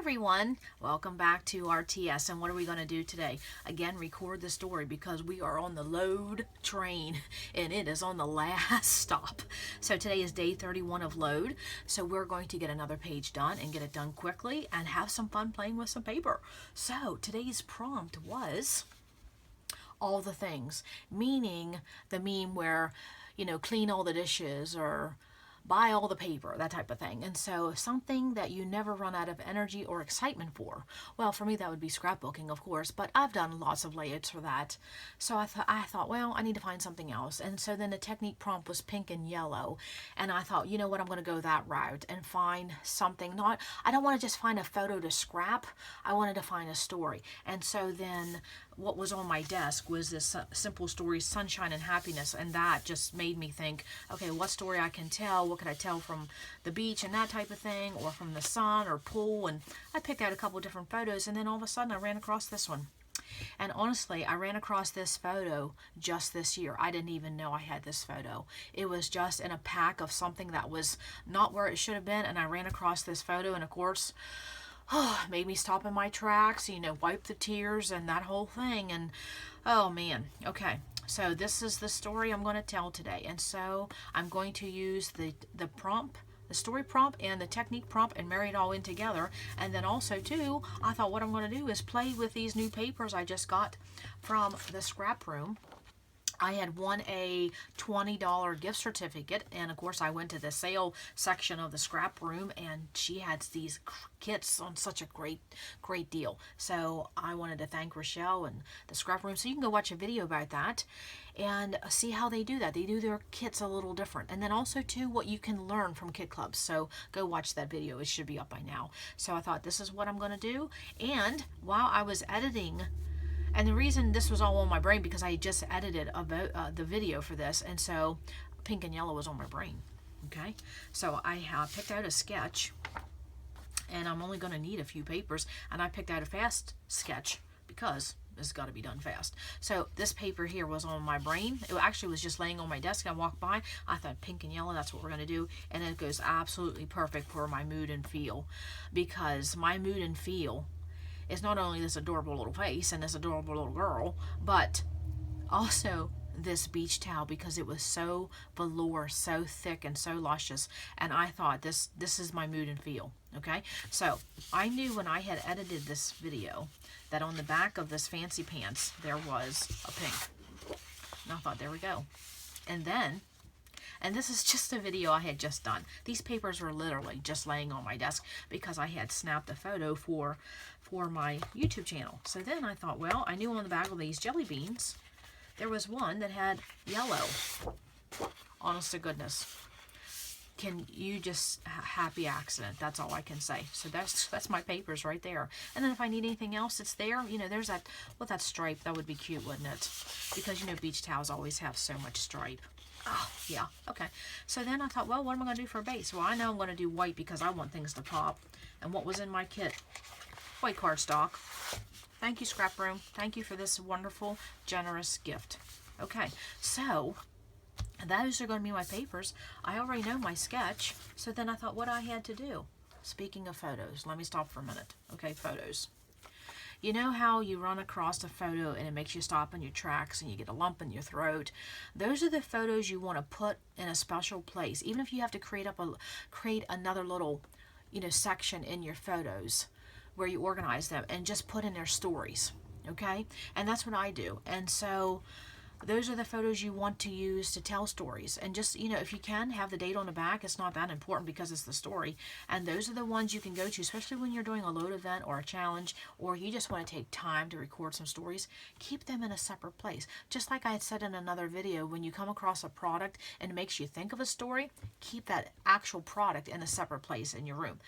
everyone, welcome back to RTS. And what are we going to do today? Again, record the story because we are on the load train and it is on the last stop. So today is day 31 of load. So we're going to get another page done and get it done quickly and have some fun playing with some paper. So today's prompt was all the things, meaning the meme where, clean all the dishes or buy all the paper, that type of thing. And so something that you never run out of energy or excitement for. Well, for me that would be scrapbooking, of course, but I've done lots of layouts for that. So I thought, well, I need to find something else. And so then the technique prompt was pink and yellow. And I thought, you know what, I'm going to go that route and find something. I don't want to just find a photo to scrap. I wanted to find a story. And so then what was on my desk was this simple story, Sunshine and Happiness, and that just made me think, okay, what story I can tell, what could I tell from the beach and that type of thing, or from the sun or pool, and I picked out a couple of different photos, and then all of a sudden I ran across this one. And honestly, I ran across this photo just this year. I didn't even know I had this photo. It was just in a pack of something that was not where it should have been, and I ran across this photo, and of course, made me stop in my tracks, wipe the tears and that whole thing. And oh man, okay. So this is the story I'm going to tell today. And so I'm going to use the prompt, the story prompt and the technique prompt and marry it all in together. And then also too, I thought what I'm going to do is play with these new papers I just got from the scrap room. I had won a $20 gift certificate, and of course I went to the sale section of the scrap room, and she had these kits on such a great deal. So I wanted to thank Rochelle and the scrap room. So you can go watch a video about that and see how they do that. They do their kits a little different. And then also too, what you can learn from kit clubs. So go watch that video. It should be up by now. So I thought this is what I'm going to do. And while I was editing, and the reason this was all on my brain because I had just edited about the video for this, and so pink and yellow was on my brain. Okay, so I picked out a sketch, and I'm only going to need a few papers, and I picked out a fast sketch because it's got to be done fast. So this paper here was on my brain. It actually was just laying on my desk. I walked by. I thought pink and yellow, that's what we're going to do, and it goes absolutely perfect for my mood and feel, because my mood and feel is not only this adorable little face and this adorable little girl, but also this beach towel, because it was so velour, so thick and so luscious, and I thought this is my mood and feel. Okay, so I knew when I had edited this video that on the back of this fancy pants there was a pink, and I thought, there we go. And this is just a video I had just done. These papers were literally just laying on my desk because I had snapped a photo for my YouTube channel. So then I thought, well, I knew on the back of these jelly beans, there was one that had yellow. Honest to goodness. Can you just, happy accident, that's all I can say. So that's my papers right there. And then if I need anything else, it's there. There's that, well, that stripe, that would be cute, wouldn't it? Because, beach towels always have so much stripe. Oh, yeah, okay. So then I thought, well, what am I going to do for a base? Well, I know I'm going to do white because I want things to pop. And what was in my kit? White cardstock. Thank you, Scrap Room. Thank you for this wonderful, generous gift. Okay, so those are going to be my papers. I already know my sketch. So then I thought what I had to do. Speaking of photos, let me stop for a minute. Okay, photos. You know how you run across a photo and it makes you stop in your tracks and you get a lump in your throat? Those are the photos you want to put in a special place. Even if you have to create another little, section in your photos where you organize them and just put in their stories. Okay? And that's what I do. And so those are the photos you want to use to tell stories. And just, if you can, have the date on the back. It's not that important because it's the story. And those are the ones you can go to, especially when you're doing a load event or a challenge, or you just want to take time to record some stories. Keep them in a separate place. Just like I had said in another video, when you come across a product and it makes you think of a story, keep that actual product in a separate place in your room.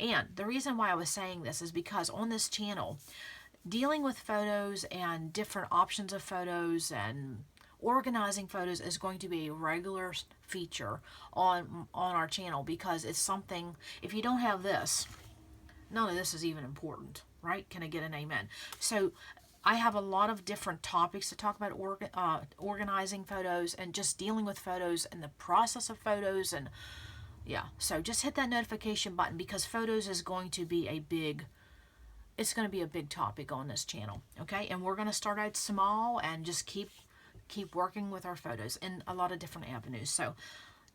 And the reason why I was saying this is because on this channel, dealing with photos and different options of photos and organizing photos is going to be a regular feature on our channel, because it's something, if you don't have this, none of this is even important, right? Can I get an amen? So I have a lot of different topics to talk about, organizing photos and just dealing with photos and the process of photos. And yeah, so just hit that notification button, because photos is going to be a big it's going to be a big topic on this channel, okay? And we're going to start out small and just keep working with our photos in a lot of different avenues. So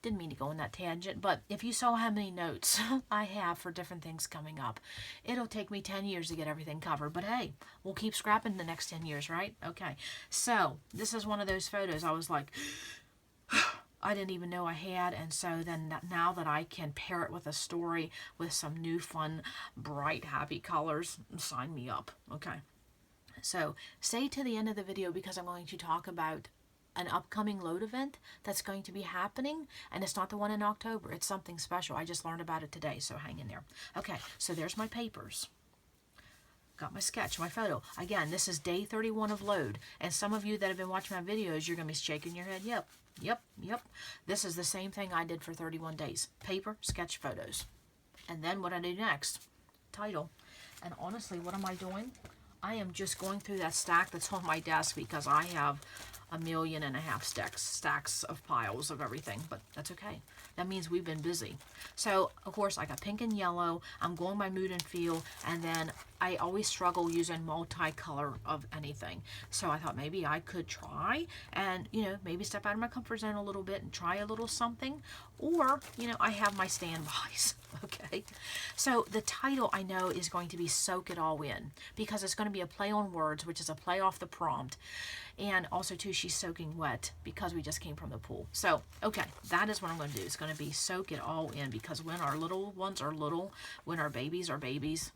didn't mean to go on that tangent, but if you saw how many notes I have for different things coming up, it'll take me 10 years to get everything covered. But hey, we'll keep scrapping the next 10 years, right? Okay, so this is one of those photos I was like, I didn't even know I had. And so then now that I can pair it with a story with some new fun, bright, happy colors, sign me up. Okay, so stay to the end of the video because I'm going to talk about an upcoming load event that's going to be happening, and it's not the one in October. It's something special. I just learned about it today, so hang in there. Okay, so there's my papers. Got my sketch, my photo. Again, this is day 31 of load, and some of you that have been watching my videos, you're going to be shaking your head. Yep. This is the same thing I did for 31 days. Paper, sketch, photos. And then what I do next? Title. And honestly, what am I doing? I am just going through that stack that's on my desk because I have 1.5 million stacks of piles of everything, but that's okay. That means we've been busy. So, of course, I got pink and yellow. I'm going by mood and feel, and then I always struggle using multicolor of anything. So I thought maybe I could try and, maybe step out of my comfort zone a little bit and try a little something. Or, I have my standbys, okay? So the title I know is going to be Soak It All In because it's going to be a play on words, which is a play off the prompt. And also, too, she's soaking wet because we just came from the pool. So, okay, that is what I'm going to do. It's going to be soak it all in because when our little ones are little, when our babies are babies,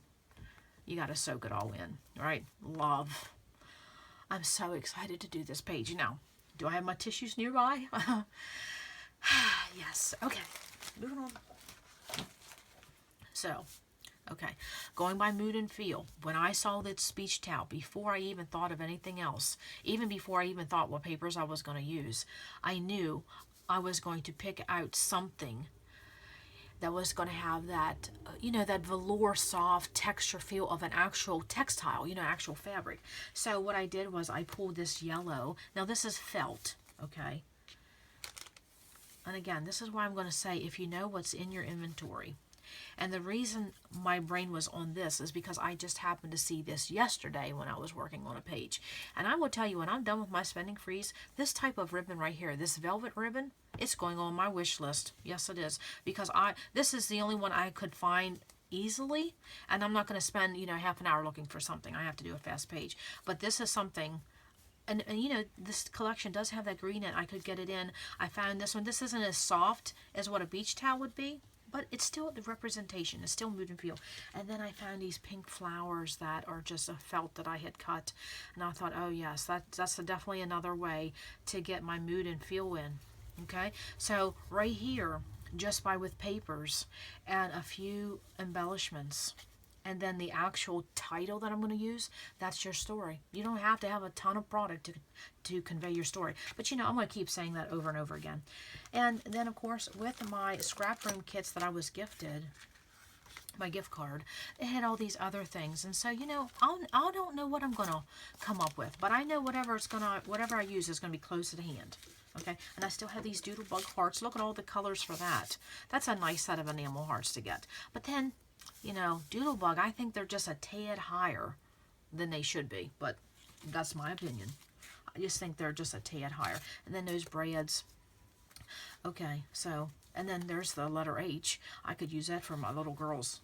you got to soak it all in, right? Love. I'm so excited to do this page. Now, do I have my tissues nearby? Yes. Okay, moving on. So, okay, going by mood and feel. When I saw that speech towel, before I even thought of anything else, even before I even thought what papers I was going to use, I knew I was going to pick out something that was going to have that, that velour soft texture feel of an actual textile, actual fabric. So what I did was I pulled this yellow. Now this is felt, okay? And again, this is why I'm going to say if you know what's in your inventory. And the reason my brain was on this is because I just happened to see this yesterday when I was working on a page. And I will tell you, when I'm done with my spending freeze, this type of ribbon right here, this velvet ribbon, it's going on my wish list. Yes, it is. Because this is the only one I could find easily. And I'm not going to spend, half an hour looking for something. I have to do a fast page. But this is something... And this collection does have that green in it. I could get it in. I found this one. This isn't as soft as what a beach towel would be. But it's still the representation. It's still mood and feel. And then I found these pink flowers that are just a felt that I had cut. And I thought, oh yes, that's definitely another way to get my mood and feel in. Okay? So right here, just with papers and a few embellishments. And then the actual title that I'm going to use, that's your story. You don't have to have a ton of product to convey your story. But I'm going to keep saying that over and over again. And then, of course, with my scrap room kits that I was gifted, my gift card, it had all these other things. And so, I don't know what I'm going to come up with. But I know whatever I use is going to be close at hand. Okay, and I still have these doodle bug hearts. Look at all the colors for that. That's a nice set of enamel hearts to get. But then... Doodlebug, I think they're just a tad higher than they should be, but that's my opinion. I just think they're just a tad higher. And then those brads. Okay, so, and then there's the letter H. I could use that for my little girl's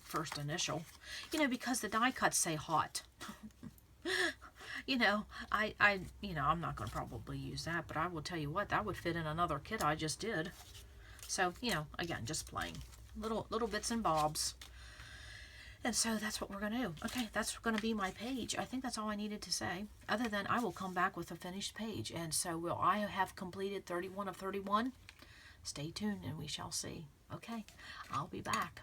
first initial. Because the die cuts say hot. I'm not going to probably use that, but I will tell you what, that would fit in another kit I just did. So, again, just plain. Little bits and bobs. And so that's what we're going to do. Okay, that's going to be my page. I think that's all I needed to say. Other than I will come back with a finished page. And so will I have completed 31 of 31? Stay tuned and we shall see. Okay, I'll be back.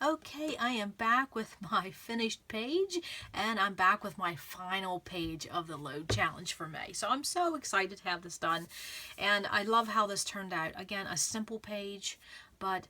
Okay, I am back with my finished page, and I'm back with my final page of the load challenge for May. So I'm so excited to have this done, and I love how this turned out. Again, a simple page, but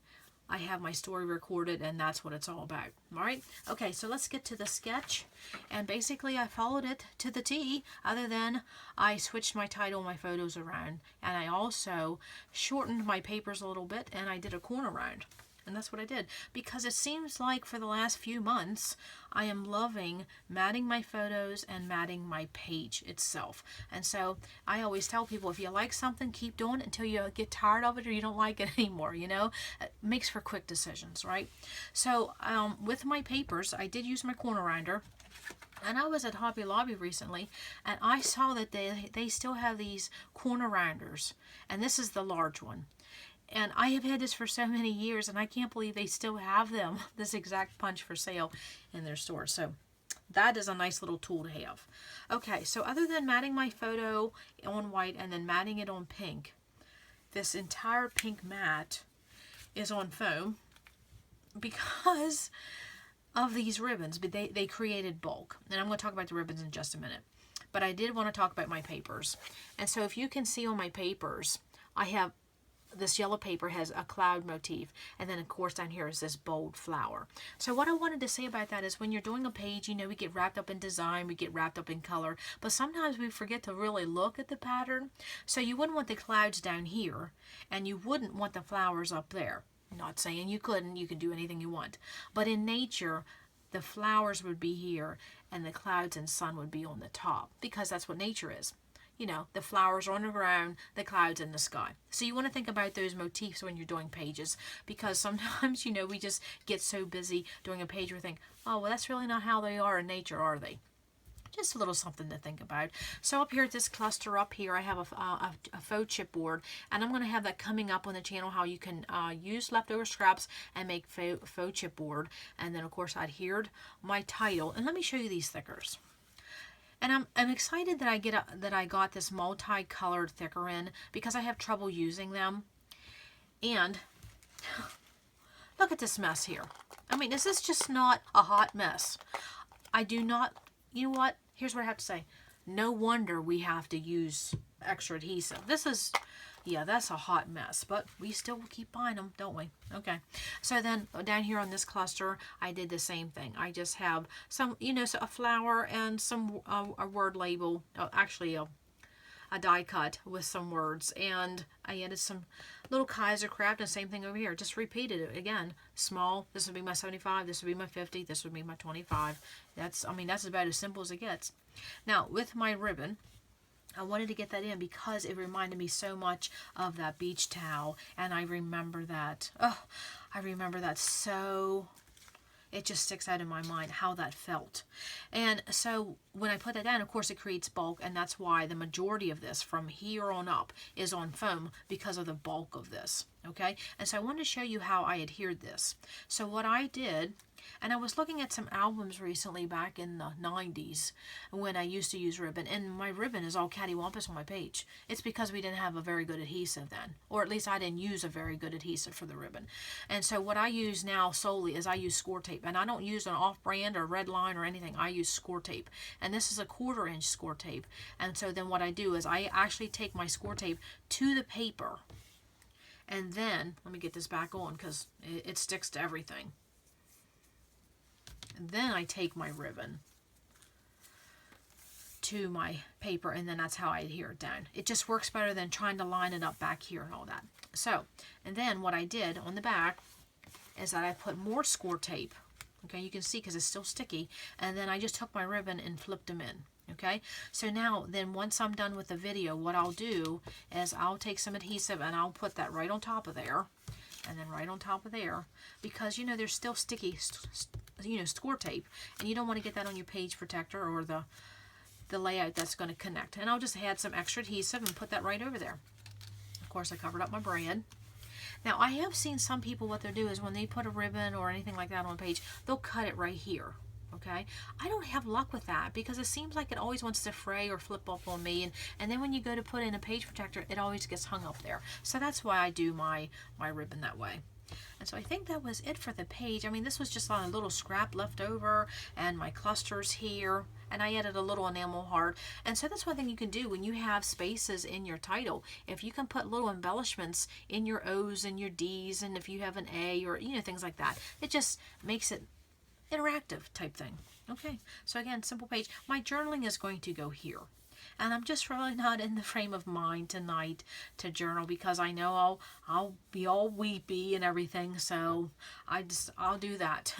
I have my story recorded, and that's what it's all about. All right? Okay, so let's get to the sketch. And basically, I followed it to the T, other than I switched my title, my photos around. And I also shortened my papers a little bit, and I did a corner round. And that's what I did, because it seems like for the last few months I am loving matting my photos and matting my page itself. And so I always tell people, if you like something, keep doing it until you get tired of it or you don't like it anymore. You know, it makes for quick decisions, right? So with my papers, I did use my corner rinder. And I was at Hobby Lobby recently, and I saw that they still have these corner rounders, and this is the large one. And I have had this for so many years, and I can't believe they still have them, this exact punch, for sale in their store. So that is a nice little tool to have. Okay, so other than matting my photo on white and then matting it on pink, this entire pink mat is on foam because of these ribbons. But they created bulk. And I'm going to talk about the ribbons in just a minute. But I did want to talk about my papers. And so if you can see on my papers, I have this yellow paper has a cloud motif, and then of course down here is this bold flower. So what I wanted to say about that is, when you're doing a page, you know, we get wrapped up in design, we get wrapped up in color, but sometimes we forget to really look at the pattern. So you wouldn't want the clouds down here, and you wouldn't want the flowers up there. I'm not saying you couldn't, you could do anything you want, but in nature the flowers would be here and the clouds and sun would be on the top, because that's what nature is. You know, the flowers are on the ground, the clouds in the sky. So you want to think about those motifs when you're doing pages, because sometimes, you know, we just get so busy doing a page we think, oh, well, that's really not how they are in nature, are they? Just a little something to think about. So up here at this cluster up here, I have a faux chipboard, and I'm going to have that coming up on the channel, how you can use leftover scraps and make faux chipboard. And then, of course, I adhered my title. And let me show you these thickers. And I'm excited that I got this multicolored thicker in, because I have trouble using them. And look at this mess here. I mean, is this just not a hot mess? I do not, you know what? Here's what I have to say. No wonder we have to use extra adhesive. This is, yeah, that's a hot mess, but we still keep buying them, don't we? Okay. So then down here on this cluster, I did the same thing. I just have some, you know, so a flower and some a word label, actually a die cut with some words, and I added some little Kaiser craft, and same thing over here. Just repeated it again. Small, this would be my 75, this would be my 50, this would be my 25. That's, I mean, that's about as simple as it gets. Now, with my ribbon, I wanted to get that in because it reminded me so much of that beach towel, and I remember that. Oh, I remember that so. It just sticks out in my mind how that felt. And so when I put that down, of course, it creates bulk, and that's why the majority of this from here on up is on foam, because of the bulk of this. Okay, and so I wanted to show you how I adhered this. So what I did, and I was looking at some albums recently back in the 90s when I used to use ribbon, and my ribbon is all cattywampus on my page. It's because we didn't have a very good adhesive then, or at least I didn't use a very good adhesive for the ribbon. And so what I use now solely is I use score tape, and I don't use an off-brand or red line or anything. I use score tape, and this is a 1/4 inch score tape. And so then what I do is I actually take my score tape to the paper, and then, let me get this back on because it sticks to everything. And then I take my ribbon to my paper, and then that's how I adhere it down. It just works better than trying to line it up back here and all that. So, and then what I did on the back is that I put more score tape. Okay, you can see because it's still sticky. And then I just took my ribbon and flipped them in. Okay, so now then once I'm done with the video, what I'll do is I'll take some adhesive and I'll put that right on top of there, and then right on top of there, because you know there's still sticky, you know, score tape, and you don't want to get that on your page protector or the layout that's going to connect. And I'll just add some extra adhesive and put that right over there. Of course, I covered up my brand. Now I have seen some people, what they'll do is when they put a ribbon or anything like that on a page, they'll cut it right here. Okay, I don't have luck with that because it seems like it always wants to fray or flip up on me, and then when you go to put in a page protector, it always gets hung up there. So that's why I do my ribbon that way. And so I think that was it for the page. I mean, this was just on a little scrap left over, and my clusters here, and I added a little enamel heart. And so that's one thing you can do when you have spaces in your title. If you can put little embellishments in your O's and your D's, and if you have an A or, you know, things like that, it just makes it interactive type thing. Okay, so again, simple page. My journaling is going to go here. and I'm just really not in the frame of mind tonight to journal, because I know I'll be all weepy and everything. So I'll do that.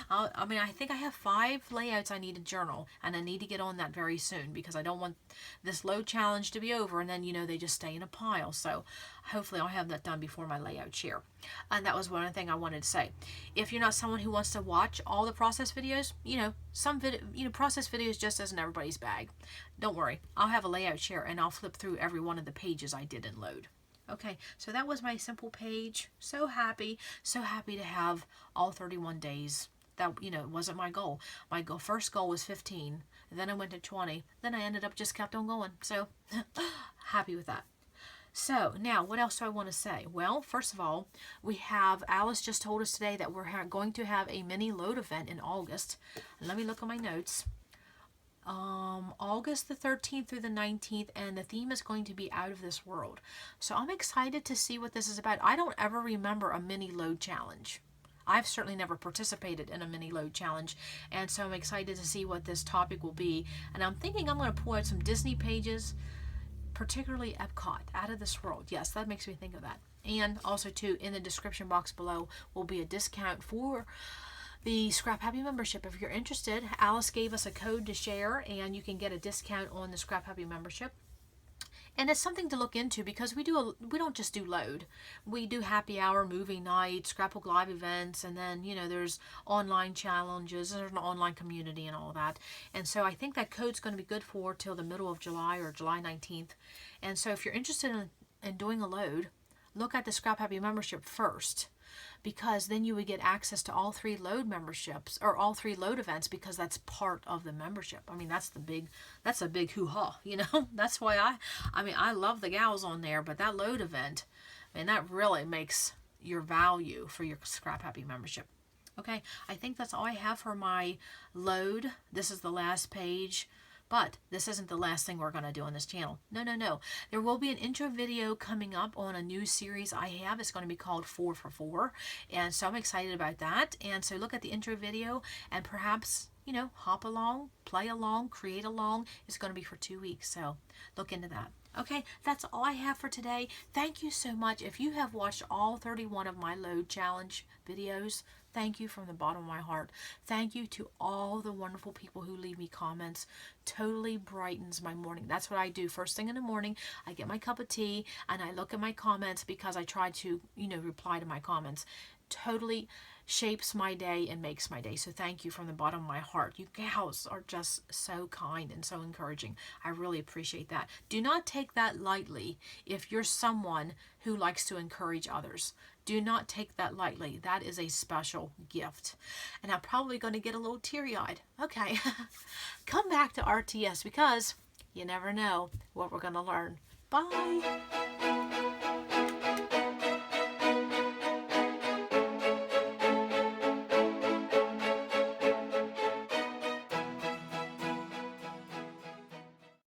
I mean, I think I have 5 layouts I need to journal, and I need to get on that very soon, because I don't want this load challenge to be over and then, you know, they just stay in a pile. So hopefully I'll have that done before my layout share. And that was one thing I wanted to say. If you're not someone who wants to watch all the process videos, you know, process videos just isn't everybody's bag. Don't worry, I'll have a layout share and I'll flip through every one of the pages I did in load. Okay, so that was my simple page. So happy to have all 31 days. That, you know, it wasn't my goal. My first goal was 15, then I went to 20, then I ended up just kept on going. So happy with that. So now, what else do I want to say? Well, first of all, we have, Alice just told us today that we're going to have a mini load event in August. And let me look at my notes. August the 13th through the 19th, and the theme is going to be out of this world. So I'm excited to see what this is about. I don't ever remember a mini load challenge. I've certainly never participated in a mini load challenge, and so I'm excited to see what this topic will be. And I'm thinking I'm going to pull out some Disney pages, particularly Epcot, out of this world. Yes, that makes me think of that. And also too, in the description box below will be a discount for the Scrap Happy membership. If you're interested, Alice gave us a code to share, and you can get a discount on the Scrap Happy membership. And it's something to look into, because we don't just do load. We do happy hour, movie night, Scrapbook live events, and then, you know, there's online challenges, there's an online community and all that. And so I think that code's going to be good for till the middle of July, or July 19th. And so if you're interested in doing a load, look at the Scrap Happy membership first, because then you would get access to all 3 load memberships, or all 3 load events, because that's part of the membership. I mean, that's a big hoo-ha, you know. That's why I love the gals on there, but that load event, I mean, that really makes your value for your Scrap Happy membership. Okay, I think that's all I have for my load. This is the last page. But this isn't the last thing we're going to do on this channel. No. There will be an intro video coming up on a new series I have. It's going to be called 4 for 4. And so I'm excited about that. And so look at the intro video and perhaps, you know, hop along, play along, create along. It's going to be for 2 weeks. So look into that. Okay, that's all I have for today. Thank you so much. If you have watched all 31 of my load challenge videos, thank you from the bottom of my heart. Thank you to all the wonderful people who leave me comments. Totally brightens my morning. That's what I do. First thing in the morning, I get my cup of tea and I look at my comments, because I try to, you know, reply to my comments. Totally shapes my day and makes my day. So thank you from the bottom of my heart. You gals are just so kind and so encouraging. I really appreciate that. Do not take that lightly if you're someone who likes to encourage others. Do not take that lightly. That is a special gift. And I'm probably going to get a little teary-eyed. Okay. Come back to RTS, because you never know what we're going to learn. Bye.